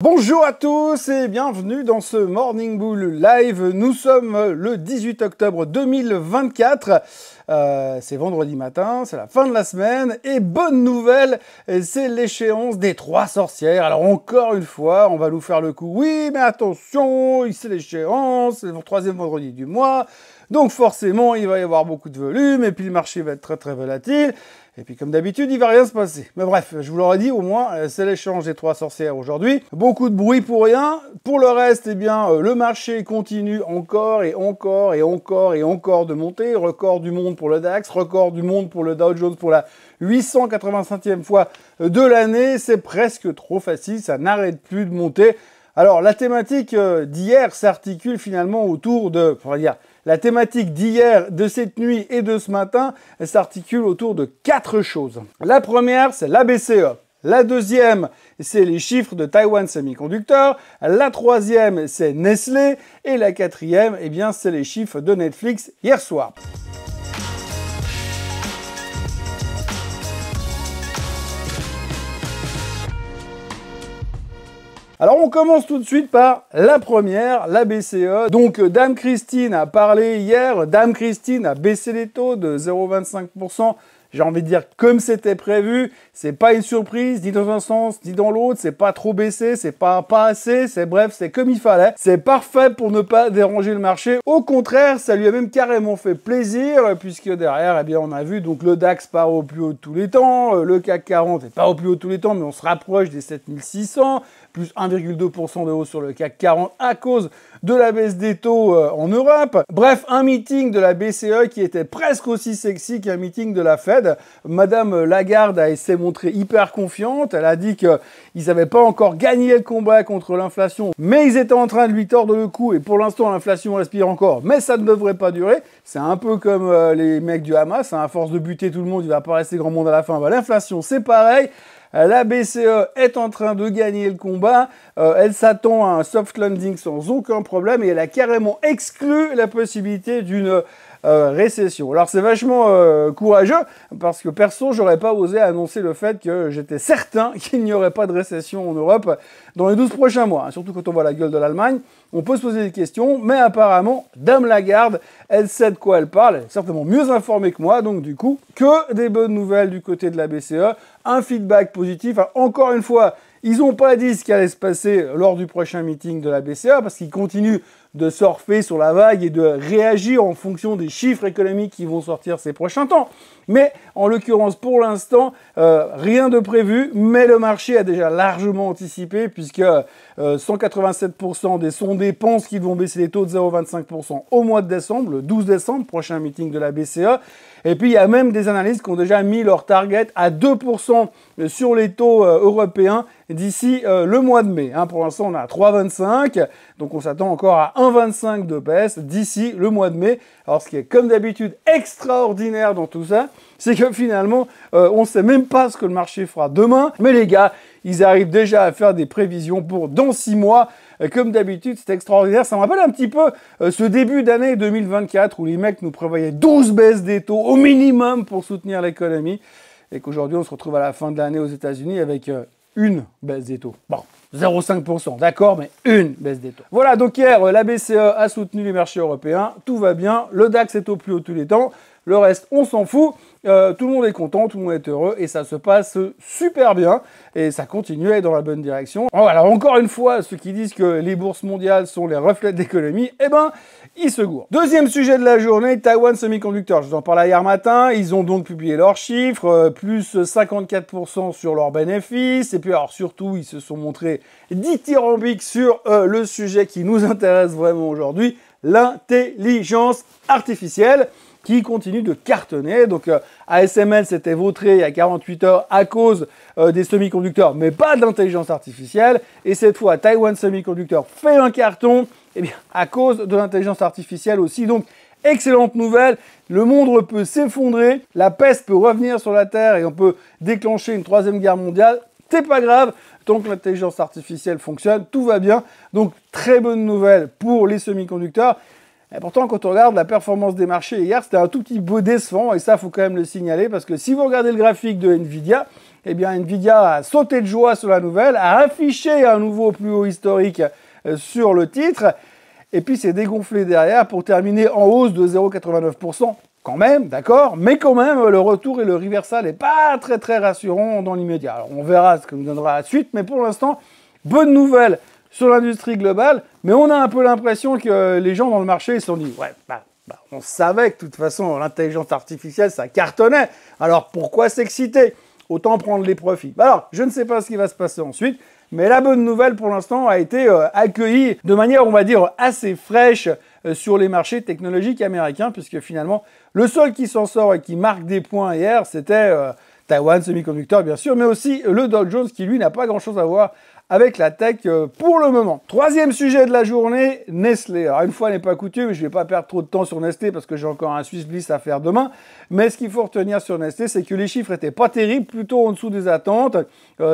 Bonjour à tous et bienvenue dans ce Morning Bull Live. Nous sommes le 18 octobre 2024. C'est vendredi matin, c'est la fin de la semaine. Et bonne nouvelle, c'est l'échéance des 3 sorcières. Alors encore une fois, on va nous faire le coup. Oui, mais attention, c'est l'échéance, c'est le 3e vendredi du mois. Donc forcément, il va y avoir beaucoup de volume et puis le marché va être très très volatile. Et puis comme d'habitude, il va rien se passer. Mais bref, je vous l'aurais dit, au moins, c'est l'échange des 3 sorcières aujourd'hui. Beaucoup de bruit pour rien. Pour le reste, eh bien, le marché continue encore et encore et encore et encore de monter. Record du monde pour le DAX, record du monde pour le Dow Jones pour la 885e fois de l'année. C'est presque trop facile, ça n'arrête plus de monter. Alors, la thématique d'hier s'articule finalement autour de, on va dire, la thématique d'hier, de cette nuit et de ce matin s'articule autour de 4 choses. La première, c'est la BCE. La deuxième, c'est les chiffres de Taiwan Semiconductor. La troisième, c'est Nestlé. Et la quatrième, eh bien, c'est les chiffres de Netflix hier soir. Alors on commence tout de suite par la première, la BCE. Donc Dame Christine a parlé hier, Dame Christine a baissé les taux de 0,25%. J'ai envie de dire comme c'était prévu, c'est pas une surprise, ni dans un sens, ni dans l'autre, c'est pas trop baissé, c'est pas assez, c'est bref, c'est comme il fallait. C'est parfait pour ne pas déranger le marché. Au contraire, ça lui a même carrément fait plaisir, puisque derrière, eh bien, on a vu donc le DAX part au plus haut de tous les temps, le CAC 40 n'est pas au plus haut de tous les temps, mais on se rapproche des 7600, plus 1,2% de hausse sur le CAC 40 à cause de la baisse des taux en Europe. Bref, un meeting de la BCE qui était presque aussi sexy qu'un meeting de la Fed. Madame Lagarde s'est montrée hyper confiante. Elle a dit qu'ils n'avaient pas encore gagné le combat contre l'inflation, mais ils étaient en train de lui tordre le cou et pour l'instant l'inflation respire encore, mais ça ne devrait pas durer. C'est un peu comme les mecs du Hamas, hein. À force de buter tout le monde, il va pas rester grand monde à la fin. Bah, l'inflation, c'est pareil. La BCE est en train de gagner le combat, elle s'attend à un soft landing sans aucun problème et elle a carrément exclu la possibilité d'une récession. Alors c'est vachement courageux parce que perso, j'aurais pas osé annoncer le fait que j'étais certain qu'il n'y aurait pas de récession en Europe dans les 12 prochains mois. Surtout quand on voit la gueule de l'Allemagne, on peut se poser des questions, mais apparemment, Dame Lagarde, elle sait de quoi elle parle, elle est certainement mieux informée que moi, donc du coup, que des bonnes nouvelles du côté de la BCE, un feedback positif. Alors, encore une fois, ils n'ont pas dit ce qui allait se passer lors du prochain meeting de la BCE parce qu'ils continuent de surfer sur la vague et de réagir en fonction des chiffres économiques qui vont sortir ces prochains temps. Mais en l'occurrence, pour l'instant, rien de prévu, mais le marché a déjà largement anticipé puisque 187% des sondés pensent qu'ils vont baisser les taux de 0,25% au mois de décembre, le 12 décembre, prochain meeting de la BCE. Et puis, il y a même des analystes qui ont déjà mis leur target à 2% sur les taux européens d'ici le mois de mai. Hein, pour l'instant, on est à 3,25, donc on s'attend encore à 1,25 de baisse d'ici le mois de mai. Alors, ce qui est comme d'habitude extraordinaire dans tout ça, c'est que finalement, on ne sait même pas ce que le marché fera demain. Mais les gars, ils arrivent déjà à faire des prévisions pour dans 6 mois. Comme d'habitude, c'est extraordinaire. Ça me rappelle un petit peu ce début d'année 2024 où les mecs nous prévoyaient 12 baisses des taux au minimum pour soutenir l'économie. Et qu'aujourd'hui, on se retrouve à la fin de l'année aux États-Unis avec une baisse des taux. Bon, 0,5%, d'accord, mais une baisse des taux. Voilà, donc hier, la BCE a soutenu les marchés européens. Tout va bien. Le DAX est au plus haut tous les temps. Le reste, on s'en fout. Tout le monde est content, tout le monde est heureux et ça se passe super bien et ça continue à être dans la bonne direction. Alors encore une fois, ceux qui disent que les bourses mondiales sont les reflets de l'économie, eh ben, ils se gourrent. Deuxième sujet de la journée, Taiwan Semiconductor. Je vous en parlais hier matin, ils ont donc publié leurs chiffres, plus 54% sur leurs bénéfices et puis alors surtout, ils se sont montrés dithyrambiques sur le sujet qui nous intéresse vraiment aujourd'hui, l'intelligence artificielle, qui continue de cartonner. Donc ASML s'était vautré il y a 48 heures à cause des semi-conducteurs, mais pas de l'intelligence artificielle. Et cette fois, Taiwan Semiconductor fait un carton, eh bien, à cause de l'intelligence artificielle aussi. Donc, excellente nouvelle, le monde peut s'effondrer, la peste peut revenir sur la Terre et on peut déclencher une 3e guerre mondiale. C'est pas grave, tant que l'intelligence artificielle fonctionne, tout va bien. Donc, très bonne nouvelle pour les semi-conducteurs. Et pourtant, quand on regarde la performance des marchés hier, c'était un tout petit peu décevant, et ça, il faut quand même le signaler, parce que si vous regardez le graphique de Nvidia, eh bien Nvidia a sauté de joie sur la nouvelle, a affiché un nouveau plus haut historique sur le titre, et puis c'est dégonflé derrière pour terminer en hausse de 0,89%. Quand même, d'accord, mais quand même, le retour et le reversal n'est pas très rassurant dans l'immédiat. Alors, on verra ce que nous donnera la suite, mais pour l'instant, bonne nouvelle sur l'industrie globale, mais on a un peu l'impression que les gens dans le marché se sont dit, ouais, on savait que de toute façon, l'intelligence artificielle, ça cartonnait, alors pourquoi s'exciter? Autant prendre les profits. Alors, je ne sais pas ce qui va se passer ensuite, mais la bonne nouvelle pour l'instant a été accueillie de manière, on va dire, assez fraîche sur les marchés technologiques américains, puisque finalement, le seul qui s'en sort et qui marque des points hier, c'était Taiwan Semiconductor, bien sûr, mais aussi le Dow Jones, qui lui n'a pas grand-chose à voir avec la tech pour le moment. Troisième sujet de la journée, Nestlé. Alors une fois n'est pas coutume, je ne vais pas perdre trop de temps sur Nestlé parce que j'ai encore un Swiss Bliss à faire demain, mais ce qu'il faut retenir sur Nestlé, c'est que les chiffres n'étaient pas terribles, plutôt en dessous des attentes,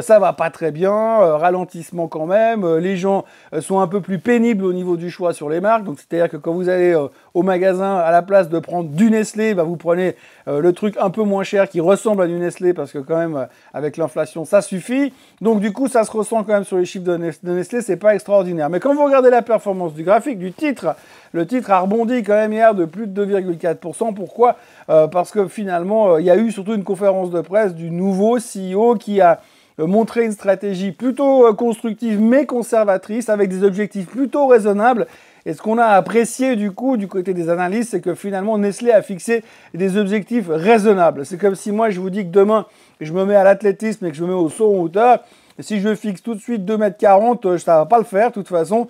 ça va pas très bien, ralentissement quand même, les gens sont un peu plus pénibles au niveau du choix sur les marques, donc c'est-à-dire que quand vous allez au magasin, à la place de prendre du Nestlé, vous prenez le truc un peu moins cher qui ressemble à du Nestlé parce que quand même avec l'inflation ça suffit, donc du coup ça se ressent quand même sur les chiffres de Nestlé, c'est pas extraordinaire. Mais quand vous regardez la performance du graphique, du titre, le titre a rebondi quand même hier de plus de 2,4%. Pourquoi? Parce que finalement, il y a eu surtout une conférence de presse du nouveau CEO qui a montré une stratégie plutôt constructive mais conservatrice avec des objectifs plutôt raisonnables. Et ce qu'on a apprécié du coup du côté des analystes, c'est que finalement Nestlé a fixé des objectifs raisonnables. C'est comme si moi je vous dis que demain je me mets à l'athlétisme et que je me mets au saut en hauteur. Et si je fixe tout de suite 2,40 m, ça ne va pas le faire de toute façon.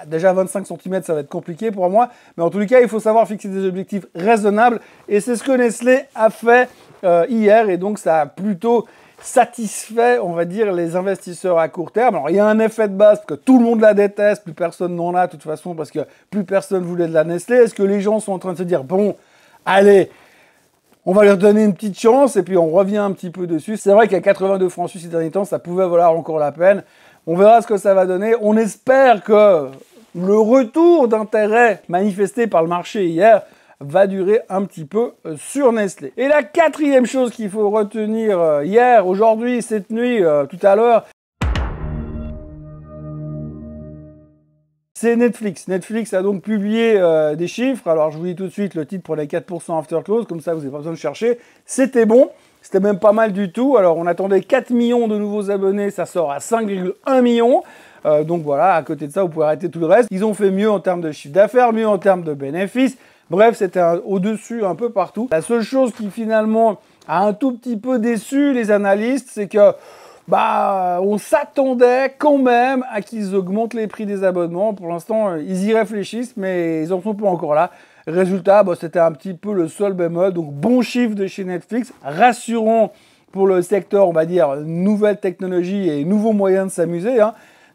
Déjà 25 cm, ça va être compliqué pour moi. Mais en tous les cas, il faut savoir fixer des objectifs raisonnables. Et c'est ce que Nestlé a fait hier. Et donc, ça a plutôt satisfait, on va dire, les investisseurs à court terme. Alors, il y a un effet de base, parce que tout le monde la déteste, plus personne n'en a de toute façon, parce que plus personne voulait de la Nestlé. Est-ce que les gens sont en train de se dire, bon, allez, on va leur donner une petite chance, et puis on revient un petit peu dessus. C'est vrai qu'à 82 francs suisses ces derniers temps, ça pouvait valoir encore la peine. On verra ce que ça va donner. On espère que le retour d'intérêt manifesté par le marché hier va durer un petit peu sur Nestlé. Et la quatrième chose qu'il faut retenir hier, aujourd'hui, cette nuit, tout à l'heure, c'est Netflix. Netflix a donc publié des chiffres. Alors, je vous dis tout de suite, le titre prenait 4% after close, comme ça, vous n'avez pas besoin de chercher. C'était bon. C'était même pas mal du tout. Alors, on attendait 4 millions de nouveaux abonnés. Ça sort à 5,1 millions. Donc voilà, à côté de ça, vous pouvez arrêter tout le reste. Ils ont fait mieux en termes de chiffre d'affaires, mieux en termes de bénéfices. Bref, c'était au-dessus un peu partout. La seule chose qui finalement a un tout petit peu déçu les analystes, c'est que on s'attendait quand même à qu'ils augmentent les prix des abonnements. Pour l'instant, ils y réfléchissent, mais ils n'en sont pas encore là. Résultat, c'était un petit peu le seul bémol. Donc, bon chiffre de chez Netflix, rassurant pour le secteur, on va dire, nouvelles technologies et nouveaux moyens de s'amuser.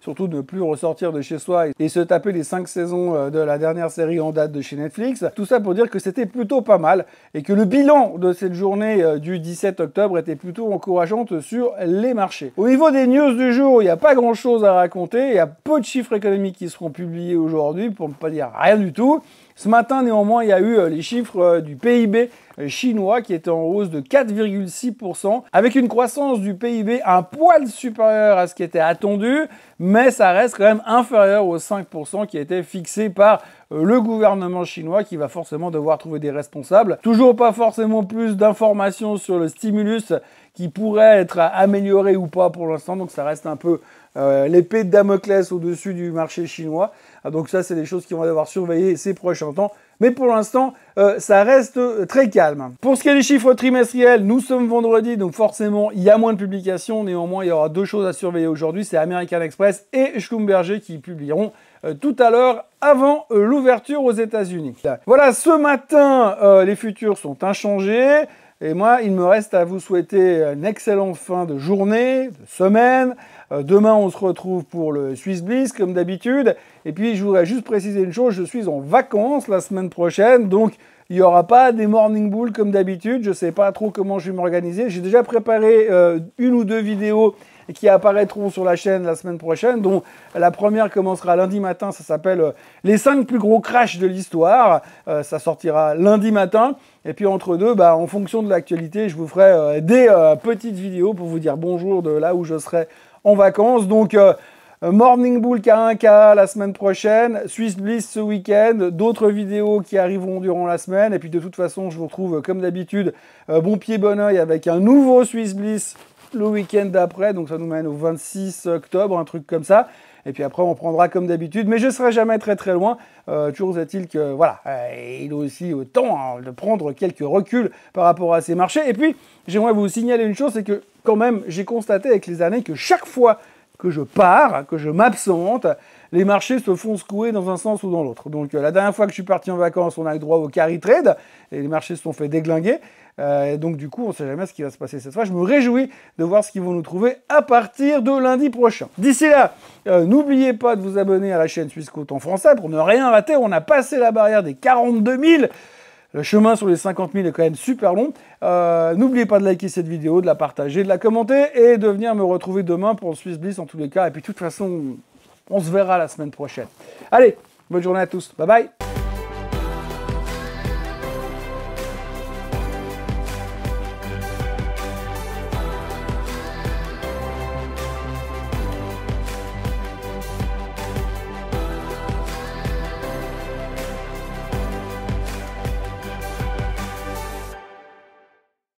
Surtout de ne plus ressortir de chez soi et se taper les 5 saisons de la dernière série en date de chez Netflix. Tout ça pour dire que c'était plutôt pas mal et que le bilan de cette journée du 17 octobre était plutôt encourageante sur les marchés. Au niveau des news du jour, il n'y a pas grand chose à raconter. Il y a peu de chiffres économiques qui seront publiés aujourd'hui, pour ne pas dire rien du tout. Ce matin, néanmoins, il y a eu les chiffres du PIB chinois qui était en hausse de 4,6%, avec une croissance du PIB un poil supérieure à ce qui était attendu, mais ça reste quand même inférieur aux 5% qui a été fixé par le gouvernement chinois, qui va forcément devoir trouver des responsables. Toujours pas forcément plus d'informations sur le stimulus qui pourrait être amélioré ou pas pour l'instant, donc ça reste un peu l'épée de Damoclès au-dessus du marché chinois. Donc ça, c'est des choses qui vont devoir surveiller ces prochains temps. Mais pour l'instant, ça reste très calme. Pour ce qui est des chiffres trimestriels, nous sommes vendredi, donc forcément, il y a moins de publications. Néanmoins, il y aura deux choses à surveiller aujourd'hui. C'est American Express et Schlumberger qui publieront tout à l'heure avant l'ouverture aux États-Unis. Voilà, ce matin, les futurs sont inchangés. Et moi, il me reste à vous souhaiter une excellente fin de journée, de semaine. Demain, on se retrouve pour le Swiss Bliss, comme d'habitude. Et puis, je voudrais juste préciser une chose, je suis en vacances la semaine prochaine, donc il n'y aura pas des morning bulls comme d'habitude. Je ne sais pas trop comment je vais m'organiser. J'ai déjà préparé une ou deux vidéos et qui apparaîtront sur la chaîne la semaine prochaine, dont la première commencera lundi matin, ça s'appelle les 5 plus gros crashs de l'histoire, ça sortira lundi matin, et puis entre deux, en fonction de l'actualité, je vous ferai des petites vidéos pour vous dire bonjour de là où je serai en vacances. Donc Morning Bull K1K la semaine prochaine, Swiss Bliss ce week-end, d'autres vidéos qui arriveront durant la semaine, et puis de toute façon, je vous retrouve comme d'habitude, bon pied bon oeil avec un nouveau Swiss Bliss le week-end d'après, donc ça nous mène au 26 octobre, un truc comme ça. Et puis après, on prendra comme d'habitude, mais je ne serai jamais très très loin. Toujours est-il que, voilà, il est aussi temps de prendre quelques reculs par rapport à ces marchés. Et puis, j'aimerais vous signaler une chose, c'est que quand même, j'ai constaté avec les années que chaque fois que je pars, que je m'absente, les marchés se font secouer dans un sens ou dans l'autre. Donc la dernière fois que je suis parti en vacances, on a eu droit au carry trade, et les marchés se sont fait déglinguer. Et donc du coup, on ne sait jamais ce qui va se passer cette fois. Je me réjouis de voir ce qu'ils vont nous trouver à partir de lundi prochain. D'ici là, n'oubliez pas de vous abonner à la chaîne Swissquote en français pour ne rien rater. On a passé la barrière des 42 000. Le chemin sur les 50 000 est quand même super long. N'oubliez pas de liker cette vidéo, de la partager, de la commenter et de venir me retrouver demain pour le Swiss Bliss en tous les cas. Et puis de toute façon, on se verra la semaine prochaine. Allez, bonne journée à tous. Bye bye.